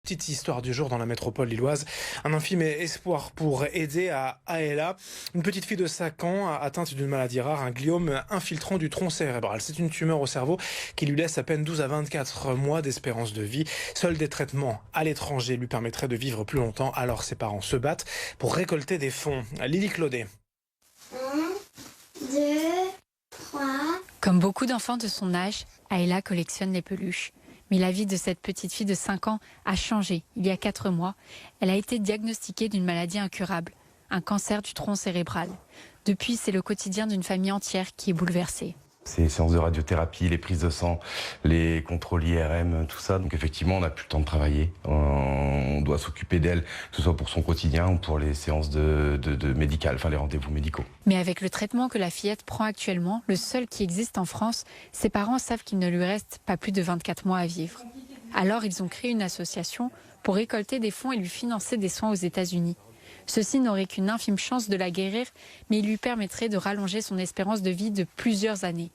Petite histoire du jour dans la métropole lilloise. Un infime espoir pour aider à Aela, une petite fille de 5 ans atteinte d'une maladie rare, un gliome infiltrant du tronc cérébral. C'est une tumeur au cerveau qui lui laisse à peine 12 à 24 mois d'espérance de vie. Seuls des traitements à l'étranger lui permettraient de vivre plus longtemps. Alors ses parents se battent pour récolter des fonds. Lily Claudet. 1, 2, 3. Comme beaucoup d'enfants de son âge, Aela collectionne les peluches. Mais la vie de cette petite fille de 5 ans a changé. Il y a 4 mois, elle a été diagnostiquée d'une maladie incurable, un cancer du tronc cérébral. Depuis, c'est le quotidien d'une famille entière qui est bouleversé. C'est les séances de radiothérapie, les prises de sang, les contrôles IRM, tout ça. Donc effectivement, on n'a plus le temps de travailler. On doit s'occuper d'elle, que ce soit pour son quotidien ou pour les séances de médicales, enfin les rendez-vous médicaux. Mais avec le traitement que la fillette prend actuellement, le seul qui existe en France, ses parents savent qu'il ne lui reste pas plus de 24 mois à vivre. Alors ils ont créé une association pour récolter des fonds et lui financer des soins aux États-Unis. Ceci n'aurait qu'une infime chance de la guérir, mais il lui permettrait de rallonger son espérance de vie de plusieurs années.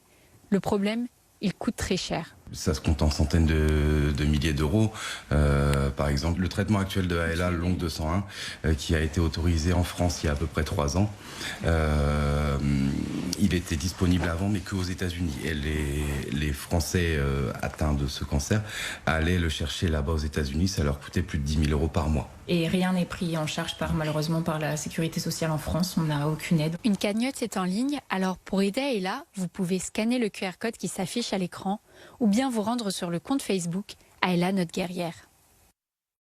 Le problème, il coûte très cher. Ça se compte en centaines de milliers d'euros. Par exemple, le traitement actuel de Aela, longue 201, qui a été autorisé en France il y a à peu près 3 ans, il était disponible avant, mais qu'aux États-Unis. Et les Français atteints de ce cancer allaient le chercher là-bas aux États-Unis. Ça leur coûtait plus de 10 000 euros par mois. Et rien n'est pris en charge malheureusement par la sécurité sociale en France. On n'a aucune aide. Une cagnotte est en ligne, alors pour aider Aela, vous pouvez scanner le QR code qui s'affiche à l'écran ou bien vous rendre sur le compte Facebook Aela Notre Guerrière.